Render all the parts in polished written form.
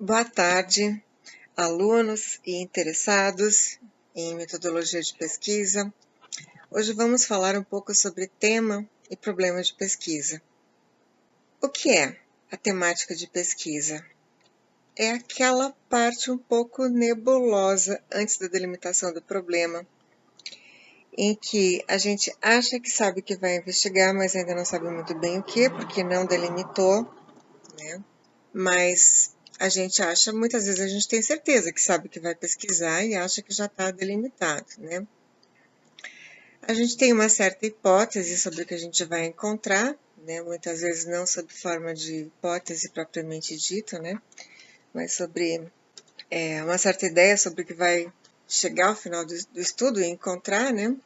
Boa tarde, alunos e interessados em metodologia de pesquisa. Hoje vamos falar um pouco sobre tema e problema de pesquisa. O que é a temática de pesquisa? É aquela parte um pouco nebulosa antes da delimitação do problema, em que a gente acha que sabe que vai investigar, mas ainda não sabe muito bem o que, porque não delimitou, né? Mas a gente acha, muitas vezes a gente tem certeza que sabe que vai pesquisar e acha que já está delimitado, né? A gente tem uma certa hipótese sobre o que a gente vai encontrar, né? Muitas vezes não sob forma de hipótese propriamente dita, né? Mas sobre uma certa ideia sobre o que vai chegar ao final do estudo e encontrar, né?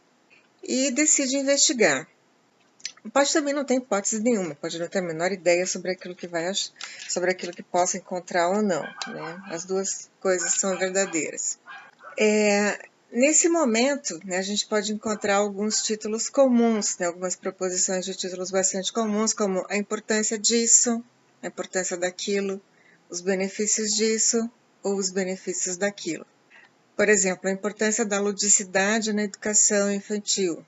E decide investigar. Pode também não ter hipótese nenhuma, pode não ter a menor ideia sobre aquilo que sobre aquilo que possa encontrar ou não, né? As duas coisas são verdadeiras. Nesse momento, né, a gente pode encontrar alguns títulos comuns, né, algumas proposições de títulos bastante comuns, como a importância disso, a importância daquilo, os benefícios disso ou os benefícios daquilo. Por exemplo, a importância da ludicidade na educação infantil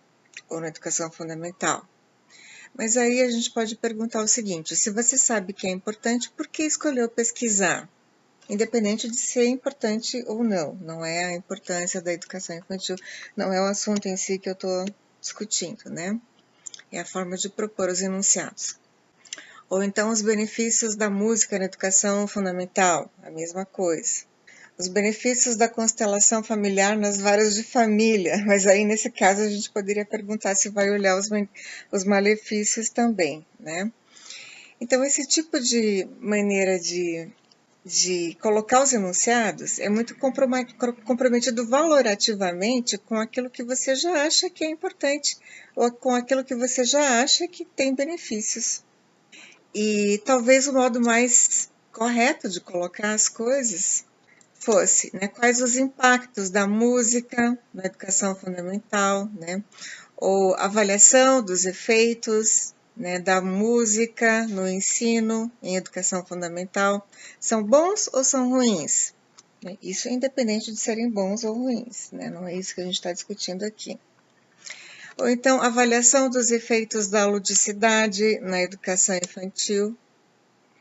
ou na educação fundamental. Mas aí a gente pode perguntar o seguinte: se você sabe que é importante, por que escolheu pesquisar? Independente de ser importante ou não, não é a importância da educação infantil, não é o assunto em si que eu estou discutindo, né? É a forma de propor os enunciados. Ou então os benefícios da música na educação fundamental, a mesma coisa. Os benefícios da constelação familiar nas varas de família, mas aí nesse caso a gente poderia perguntar se vai olhar os malefícios também, né? Então esse tipo de maneira de colocar os enunciados é muito comprometido valorativamente com aquilo que você já acha que é importante ou com aquilo que você já acha que tem benefícios. E talvez o modo mais correto de colocar as coisas fosse, né, quais os impactos da música na educação fundamental, né, ou avaliação dos efeitos, né, da música no ensino em educação fundamental, são bons ou são ruins? Isso é independente de serem bons ou ruins, né, não é isso que a gente está discutindo aqui. Ou então, avaliação dos efeitos da ludicidade na educação infantil,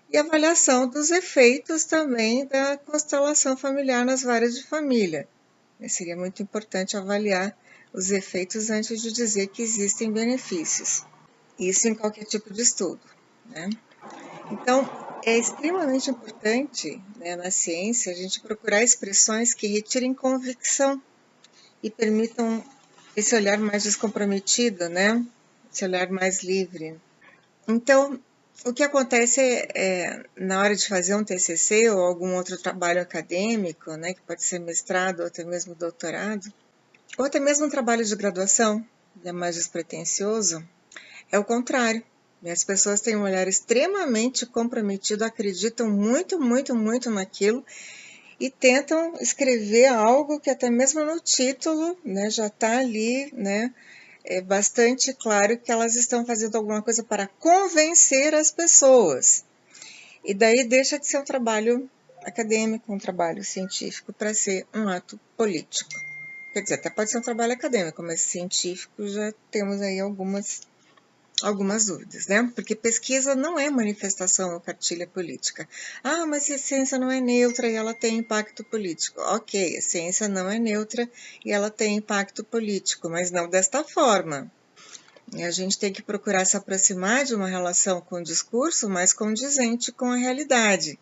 e avaliação dos efeitos também da constelação familiar nas varas de família. Seria muito importante avaliar os efeitos antes de dizer que existem benefícios. Isso em qualquer tipo de estudo, né? Então, é extremamente importante, né, na ciência a gente procurar expressões que retirem convicção e permitam esse olhar mais descomprometido, né? Esse olhar mais livre. Então, o que acontece na hora de fazer um TCC ou algum outro trabalho acadêmico, né, que pode ser mestrado ou até mesmo doutorado, ou até mesmo um trabalho de graduação, que é mais despretensioso, é o contrário. As pessoas têm um olhar extremamente comprometido, acreditam muito, muito, muito naquilo e tentam escrever algo que até mesmo no título, né, já está ali, né, é bastante claro que elas estão fazendo alguma coisa para convencer as pessoas. E daí deixa de ser um trabalho acadêmico, um trabalho científico, para ser um ato político. Quer dizer, até pode ser um trabalho acadêmico, mas científico já temos aí algumas dúvidas, né? Porque pesquisa não é manifestação ou cartilha política. Ah, mas a ciência não é neutra e ela tem impacto político. Ok, a ciência não é neutra e ela tem impacto político, mas não desta forma. E a gente tem que procurar se aproximar de uma relação com o discurso mais condizente com a realidade.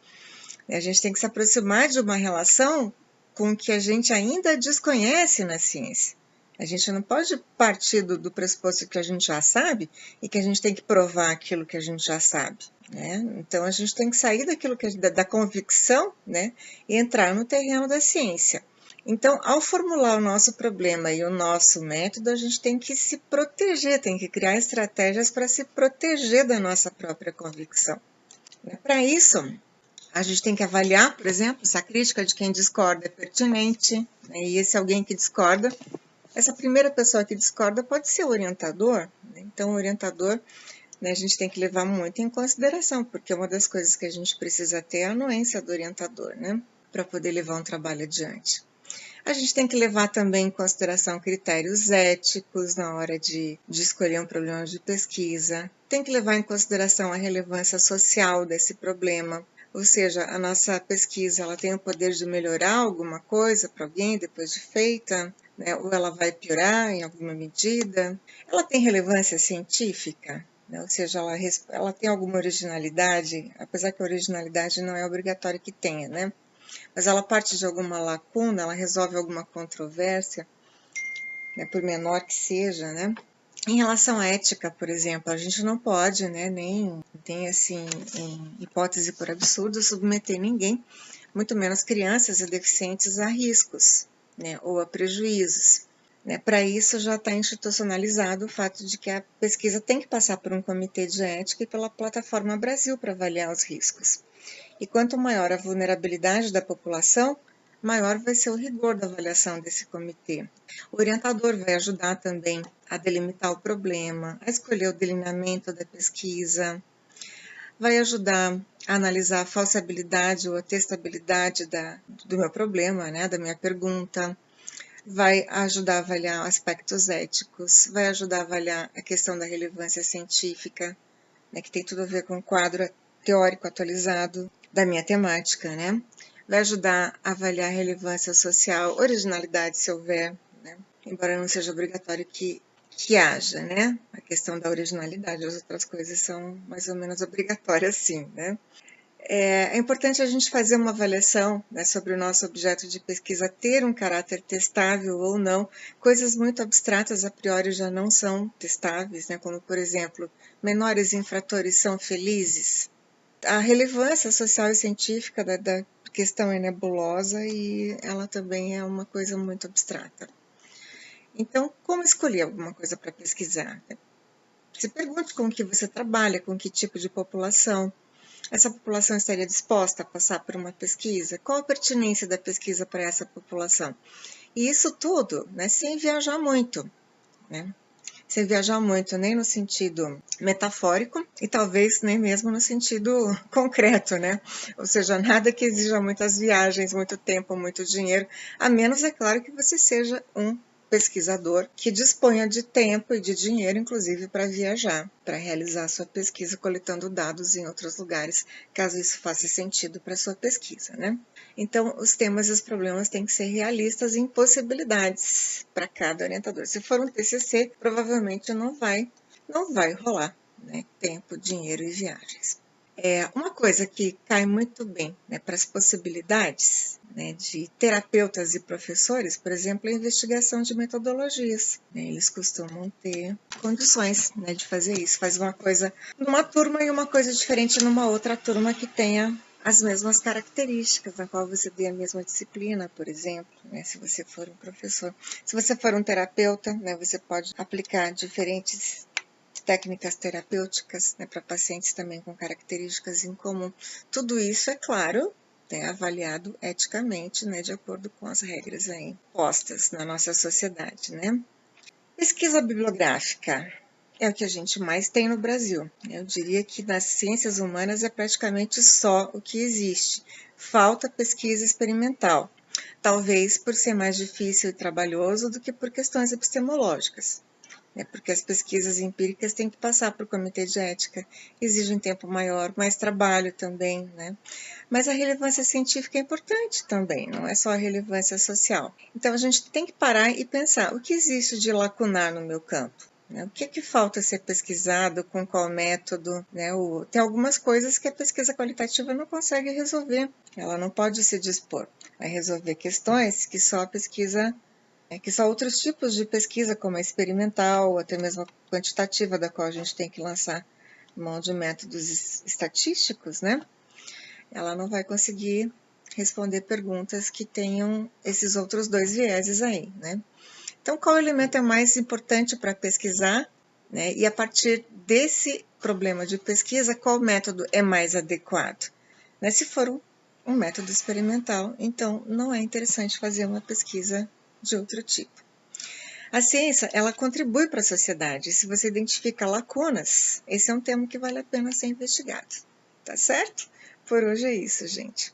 E a gente tem que se aproximar de uma relação com o que a gente ainda desconhece na ciência. A gente não pode partir do pressuposto que a gente já sabe e que a gente tem que provar aquilo que a gente já sabe, né? Então a gente tem que sair daquilo da convicção, né, e entrar no terreno da ciência. Então, ao formular o nosso problema e o nosso método, a gente tem que se proteger, tem que criar estratégias para se proteger da nossa própria convicção. Para isso, a gente tem que avaliar, por exemplo, se a crítica de quem discorda é pertinente, né? E esse alguém que discorda, essa primeira pessoa que discorda pode ser o orientador, né? Então o orientador, né, a gente tem que levar muito em consideração, porque uma das coisas que a gente precisa ter é a anuência do orientador, né, para poder levar um trabalho adiante. A gente tem que levar também em consideração critérios éticos na hora de escolher um problema de pesquisa. Tem que levar em consideração a relevância social desse problema. Ou seja, a nossa pesquisa ela tem o poder de melhorar alguma coisa para alguém depois de feita, né? Ou ela vai piorar em alguma medida. Ela tem relevância científica, né? Ou seja, ela tem alguma originalidade, apesar que a originalidade não é obrigatório que tenha, né? Mas ela parte de alguma lacuna, ela resolve alguma controvérsia, né? Por menor que seja, né? Em relação à ética, por exemplo, a gente não pode, né, nem tem assim, em hipótese por absurdo, submeter ninguém, muito menos crianças e deficientes, a riscos, né, ou a prejuízos. Né? Para isso já está institucionalizado o fato de que a pesquisa tem que passar por um comitê de ética e pela plataforma Brasil para avaliar os riscos. E quanto maior a vulnerabilidade da população, maior vai ser o rigor da avaliação desse comitê. O orientador vai ajudar também a delimitar o problema, a escolher o delineamento da pesquisa, vai ajudar a analisar a falsibilidade ou a testabilidade do meu problema, né, da minha pergunta, vai ajudar a avaliar aspectos éticos, vai ajudar a avaliar a questão da relevância científica, né, que tem tudo a ver com o quadro teórico atualizado da minha temática, né? Vai ajudar a avaliar a relevância social, originalidade, se houver, né? Embora não seja obrigatório que haja, né? A questão da originalidade, as outras coisas são mais ou menos obrigatórias, sim, né? É importante a gente fazer uma avaliação, né, sobre o nosso objeto de pesquisa ter um caráter testável ou não. Coisas muito abstratas a priori já não são testáveis, né, como, por exemplo, menores infratores são felizes. A relevância social e científica da questão é nebulosa e ela também é uma coisa muito abstrata. Então, como escolher alguma coisa para pesquisar? Se pergunte com que você trabalha, com que tipo de população. Essa população estaria disposta a passar por uma pesquisa? Qual a pertinência da pesquisa para essa população? E isso tudo, né, sem viajar muito, né? Sem viajar muito, nem no sentido metafórico e talvez nem mesmo no sentido concreto, né? Ou seja, nada que exija muitas viagens, muito tempo, muito dinheiro, a menos, é claro, que você seja um pesquisador que disponha de tempo e de dinheiro, inclusive, para viajar, para realizar sua pesquisa coletando dados em outros lugares, caso isso faça sentido para sua pesquisa, né? Então, os temas e os problemas têm que ser realistas em possibilidades para cada orientador. Se for um TCC, provavelmente não vai rolar, né? Tempo, dinheiro e viagens. Uma coisa que cai muito bem, né, para as possibilidades, né, de terapeutas e professores, por exemplo, a investigação de metodologias. Né, eles costumam ter condições, né, de fazer isso. Faz uma coisa numa turma e uma coisa diferente numa outra turma que tenha as mesmas características, na qual você dê a mesma disciplina, por exemplo, né, se você for um professor. Se você for um terapeuta, né, você pode aplicar diferentes técnicas terapêuticas, né, para pacientes também com características em comum. Tudo isso, é claro, é avaliado eticamente, né, de acordo com as regras aí postas na nossa sociedade, né? Pesquisa bibliográfica é o que a gente mais tem no Brasil. Eu diria que nas ciências humanas é praticamente só o que existe. Falta pesquisa experimental, talvez por ser mais difícil e trabalhoso do que por questões epistemológicas. Porque as pesquisas empíricas têm que passar por comitê de ética, exigem tempo maior, mais trabalho também, né? Mas a relevância científica é importante também, não é só a relevância social. Então a gente tem que parar e pensar, o que existe de lacunar no meu campo? O que é que falta ser pesquisado, com qual método? Né? Tem algumas coisas que a pesquisa qualitativa não consegue resolver, ela não pode se dispor a resolver questões que só a pesquisa que só outros tipos de pesquisa, como a experimental, ou até mesmo a quantitativa, da qual a gente tem que lançar mão de métodos estatísticos, né? Ela não vai conseguir responder perguntas que tenham esses outros dois vieses aí, né? Então, qual elemento é mais importante para pesquisar, né? E a partir desse problema de pesquisa, qual método é mais adequado? Né? Se for um método experimental, então não é interessante fazer uma pesquisa de outro tipo. A ciência, ela contribui para a sociedade. Se você identifica lacunas, esse é um tema que vale a pena ser investigado. Tá certo? Por hoje é isso, gente.